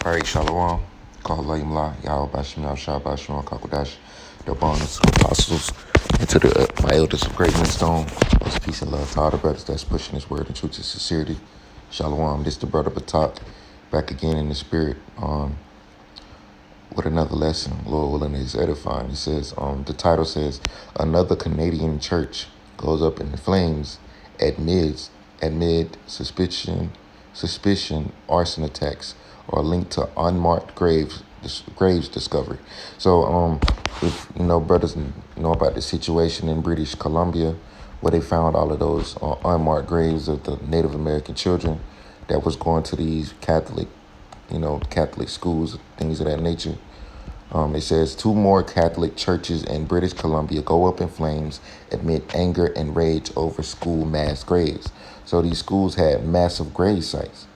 All right, Shalom. Kahalayim La, Yahweh Bashim Yahshua Bashim Kakodash, the bonus apostles, and to my elders of Great Millstone. Most peace and love to all the brothers that's pushing His word and truth and sincerity. Shalom. This the brother Batak, back again in the spirit, with another lesson. Lord willing is edifying. It says, the title says, another Canadian church goes up in the flames amid suspicion arson attacks or linked to unmarked graves discovery. So, if brothers know about the situation in British Columbia, where they found all of those unmarked graves of the Native American children that was going to these Catholic schools, things of that nature. It says 2 more Catholic churches in British Columbia go up in flames amid anger and rage over school mass graves. So these schools had massive grave sites.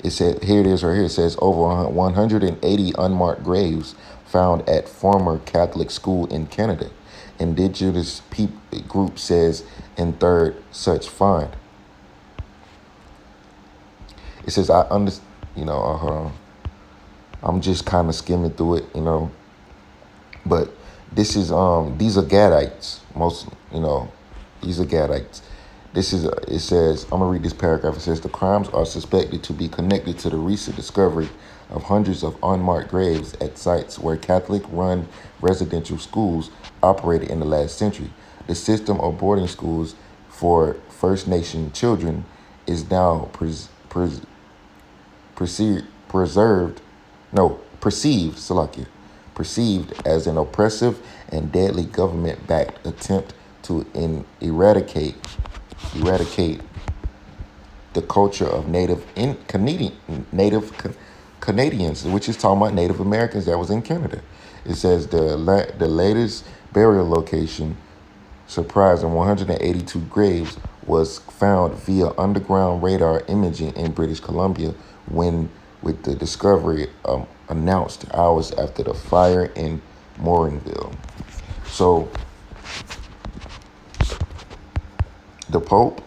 It said, here it is right here. It says over 180 unmarked graves found at former Catholic school in Canada. Indigenous group says in third such find. It says, I understand, hold on. I'm just kind of skimming through it, but this is these are Gadites. These are Gadites. It says, I'm gonna read this paragraph. It says the crimes are suspected to be connected to the recent discovery of hundreds of unmarked graves at sites where Catholic-run residential schools operated in the last century. The system of boarding schools for First Nation children is now perceived as an oppressive and deadly government-backed attempt to eradicate the culture of Native Canadians, which is talking about Native Americans that was in Canada. It says the latest burial location, surprising 182 graves, was found via underground radar imaging in British Columbia with the discovery announced hours after the fire in Morinville. So the Pope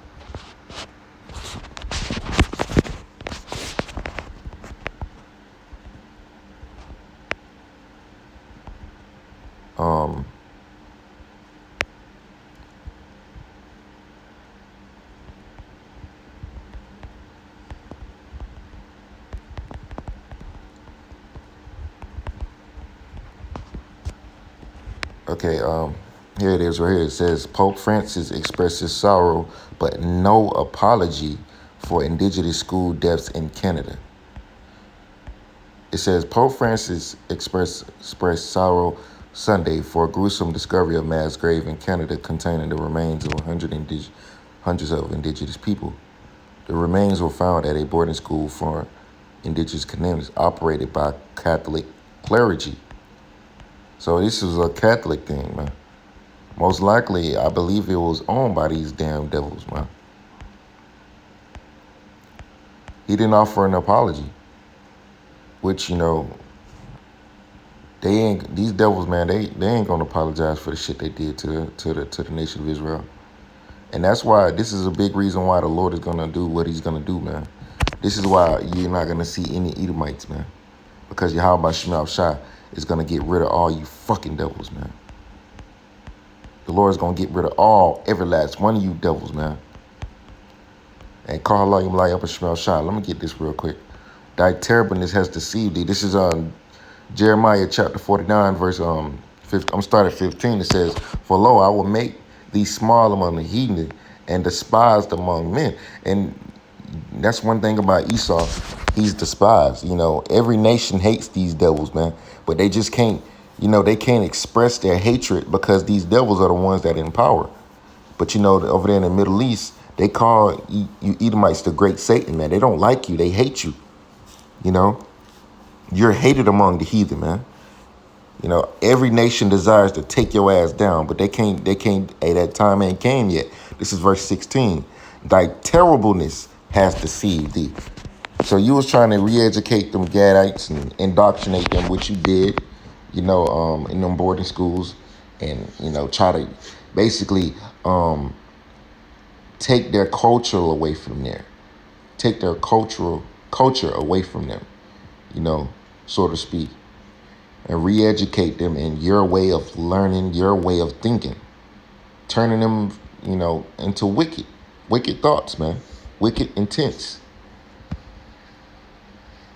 here it is right here. It says Pope Francis expresses sorrow but no apology for Indigenous school deaths in Canada. It says Pope Francis expressed sorrow Sunday for a gruesome discovery of mass grave in Canada containing the remains of hundreds of Indigenous people. The remains were found at a boarding school for Indigenous Canadians operated by Catholic clergy. So this is a Catholic thing, man. Most likely, I believe it was owned by these damn devils, man. He didn't offer an apology, which, these devils, man, they ain't gonna apologize for the shit they did to the nation of Israel. And that's why this is a big reason why the Lord is gonna do what He's gonna do, man. This is why you're not gonna see any Edomites, man, because Yahweh Shema Shah is gonna get rid of all you fucking devils, man. The Lord is going to get rid of every last one of you devils, man. And Kahalayim Layab Shemel Shah. Let me get this real quick. Thy terribleness has deceived thee. This is Jeremiah chapter 49, verse 15. I'm starting at 15. It says, for lo, I will make thee small among the heathen and despised among men. And that's one thing about Esau. He's despised. Every nation hates these devils, man. But they just can't. They can't express their hatred because these devils are the ones that are in power. But, over there in the Middle East, they call you Edomites the great Satan, man. They don't like you. They hate you. You're hated among the heathen, man. Every nation desires to take your ass down, but they can't, hey, that time ain't came yet. This is verse 16. Thy terribleness has deceived thee. So you was trying to re-educate them Gadites and indoctrinate them, which you did. In them boarding schools, and, try to basically take their culture away from there. Take their culture away from them. so to speak, and re-educate them in your way of learning, your way of thinking, turning them, into wicked thoughts, man, wicked intents.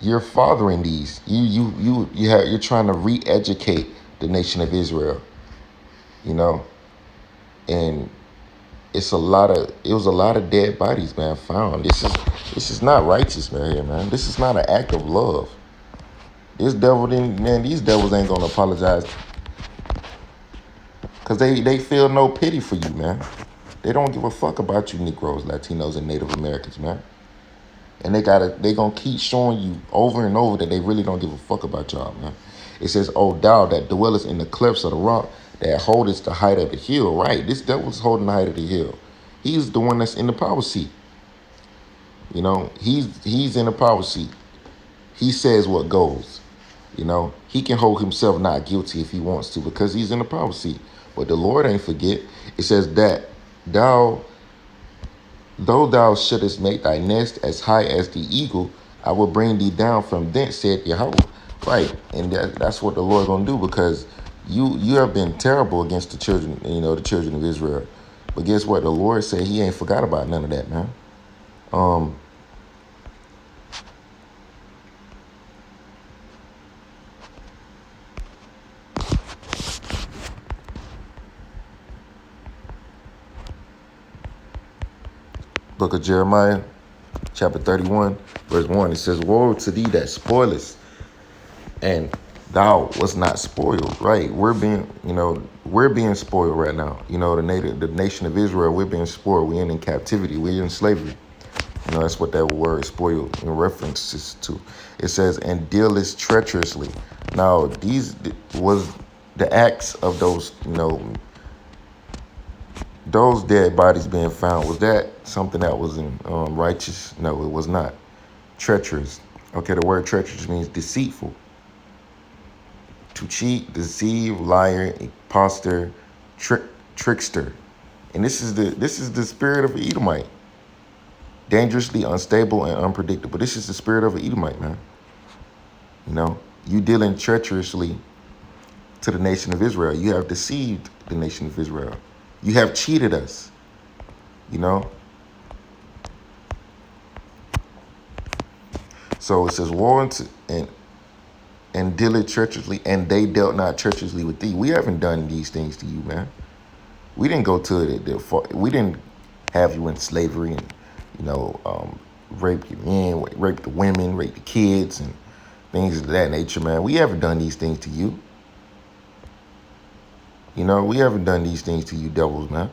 You're fathering these. You're trying to re-educate the nation of Israel, you know, and it was a lot of dead bodies, man, found. This is not righteous, man. Here, man. This is not an act of love. These devils ain't gonna apologize because they feel no pity for you, man. They don't give a fuck about you Negroes, Latinos, and Native Americans, man. And they gonna keep showing you over and over that they really don't give a fuck about y'all, man. It says, "Oh thou that dwellest in the clefts of the rock, that holdest the height of the hill." Right, this devil's holding the height of the hill. He's the one that's in the power seat. He's in the power seat. He says what goes. He can hold himself not guilty if he wants to because he's in the power seat. But the Lord ain't forget. It says that though thou shouldest make thy nest as high as the eagle, I will bring thee down from thence, said Yahweh. Right, and that's what the Lord gonna do because you have been terrible against the children of Israel. But guess what? The Lord said He ain't forgot about none of that, man. Book of Jeremiah, chapter 31, verse 1. It says, "Woe to thee that spoilest, and thou was not spoiled." Right, we're being spoiled right now. The nation of Israel, we're being spoiled. We're in captivity. We're in slavery. That's what that word "spoiled" in references to. It says, "And dealest treacherously." Now, these was the acts of those dead bodies being found. Was that something that was righteous? No, it was not. Treacherous. Okay, the word treacherous means deceitful. To cheat, deceive, liar, imposter, trickster. And this is the spirit of an Edomite. Dangerously unstable and unpredictable. This is the spirit of an Edomite, man. You dealing treacherously to the nation of Israel. You have deceived the nation of Israel. You have cheated us. So it says, "Woe unto and dealeth treacherously, and they dealt not treacherously with thee." We haven't done these things to you, man. We didn't go to we didn't have you in slavery and rape your men, rape the women, rape the kids, and things of that nature, man. We haven't done these things to you. We haven't done these things to you devils, man.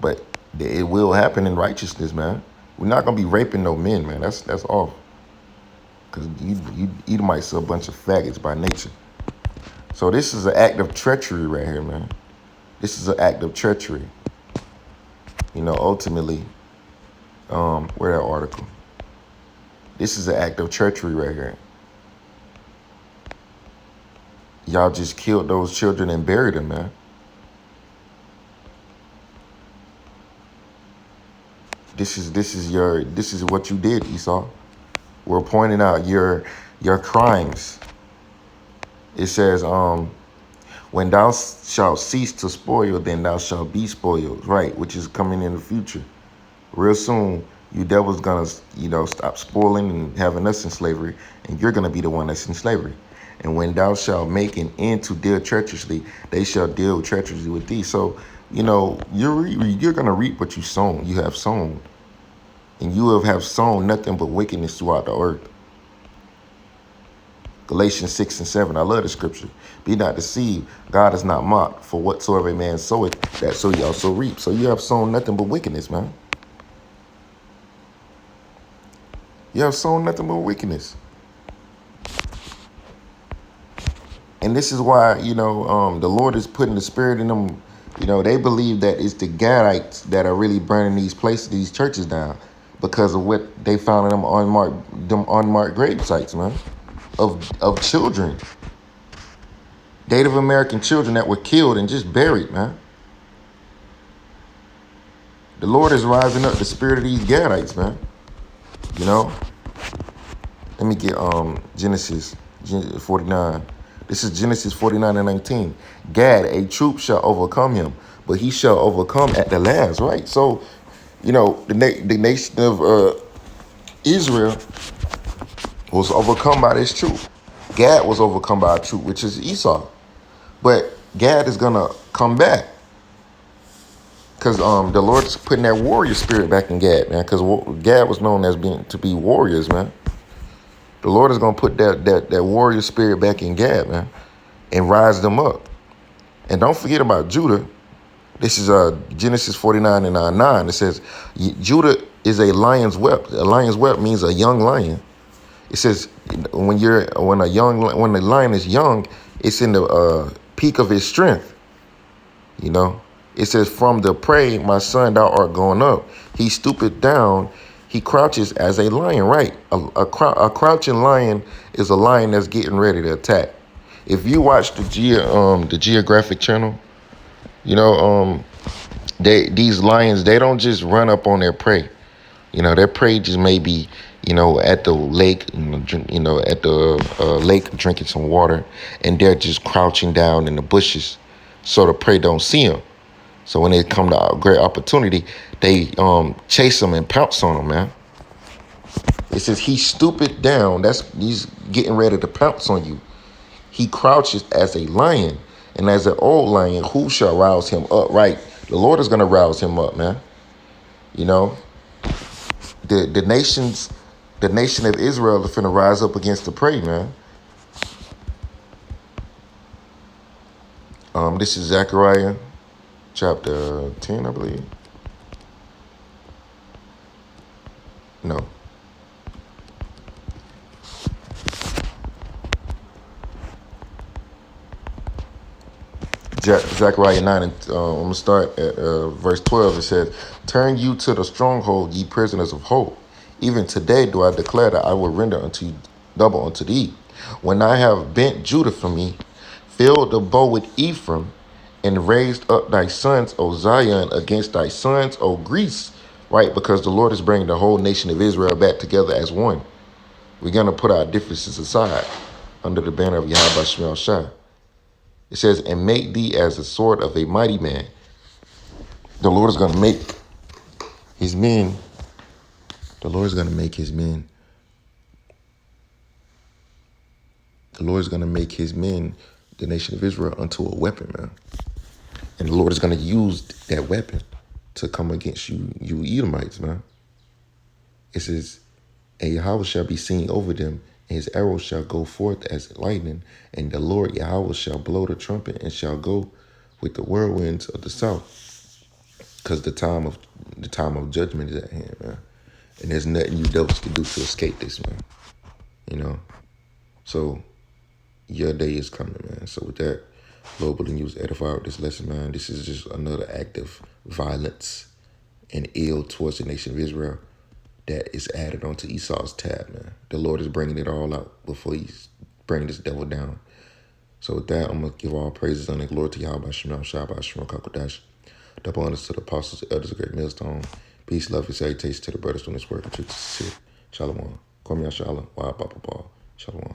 But it will happen in righteousness, man. We're not gonna be raping no men, man. That's off. Because you Edomites are a bunch of faggots by nature. So this is an act of treachery right here, man. This is an act of treachery. Ultimately, where that article? This is an act of treachery right here. Y'all just killed those children and buried them, man. This is what you did, Esau. We're pointing out your crimes. It says, "When thou shalt cease to spoil, then thou shalt be spoiled." Right, which is coming in the future. Real soon, you devils gonna, stop spoiling and having us in slavery, and you're gonna be the one that's in slavery. "And when thou shalt make an end to deal treacherously, they shall deal treacherously with thee." So, you're gonna reap what you have sown. And you have sown nothing but wickedness throughout the earth. Galatians 6 and 7. I love the scripture. "Be not deceived, God is not mocked. For whatsoever a man soweth, that so he also reap." So you have sown nothing but wickedness, man. You have sown nothing but wickedness. And this is why, the Lord is putting the spirit in them. They believe that it's the Gadites that are really burning these places, these churches down, because of what they found in them unmarked grave sites, man, of children, Native American children that were killed and just buried, man. The Lord is rising up the spirit of these Gadites, man. Let me get Genesis 49. This is Genesis 49:19. Gad, a troop shall overcome him, but he shall overcome at the last, right? So, the nation of Israel was overcome by this troop. Gad was overcome by a troop, which is Esau. But Gad is going to come back because the Lord's putting that warrior spirit back in Gad, man, because Gad was known as to be warriors, man. The Lord is going to put that warrior spirit back in Gad, man, and rise them up. And don't forget about Judah. This is Genesis 49:9. It says, Judah is a lion's whelp. A lion's whelp means a young lion. It says when the lion is young, it's in the peak of his strength. It says, from the prey, my son, thou art going up. He stoopeth down. He crouches as a lion, right? A crouching lion is a lion that's getting ready to attack. If you watch the Geographic Channel, these lions, they don't just run up on their prey. Their prey just may be, at the lake, at the lake drinking some water, and they're just crouching down in the bushes so the prey don't see them. So when they come to a great opportunity, they chase them and pounce on them, man. It says he stoopeth down. He's getting ready to pounce on you. He crouches as a lion, and as an old lion, who shall rouse him up? Right, the Lord is going to rouse him up, man. The nation of Israel is finna rise up against the prey, man. This is Zechariah chapter 10, I believe. No. Zechariah 9, and I'm going to start at verse 12. It says, turn you to the stronghold, ye prisoners of hope. Even today do I declare that I will render unto you double unto thee. When I have bent Judah from me, filled the bow with Ephraim, and raised up thy sons, O Zion, against thy sons, O Greece. Right? Because the Lord is bringing the whole nation of Israel back together as one. We're going to put our differences aside under the banner of Yahweh Shemel Shah. It says, and make thee as the sword of a mighty man. The Lord is going to make his men. The Lord is going to make his men. The Lord is going to make his men, the nation of Israel, unto a weapon, man. And the Lord is going to use that weapon to come against you Edomites, man. It says, and Yahweh shall be seen over them, and his arrows shall go forth as lightning, and the Lord Yahweh shall blow the trumpet, and shall go with the whirlwinds of the south. Because the time of judgment is at hand, man. And there's nothing you devils can do to escape this, man. So your day is coming, man. So with that, Lord willing, you was edified with this lesson, man. This is just another act of violence and ill towards the nation of Israel that is added onto Esau's tab, man. The Lord is bringing it all out before he's bringing this devil down. So with that, I'm going to give all praises and glory to Yahweh Shemel Shabbat Shemel Kakodash. Double honors to the apostles, the elders, of great millstone. Peace, love, and salutations to the brothers doing this work and truth to sit. Shalom. Kwame Shalom. Wa Papa Paul. Shalom.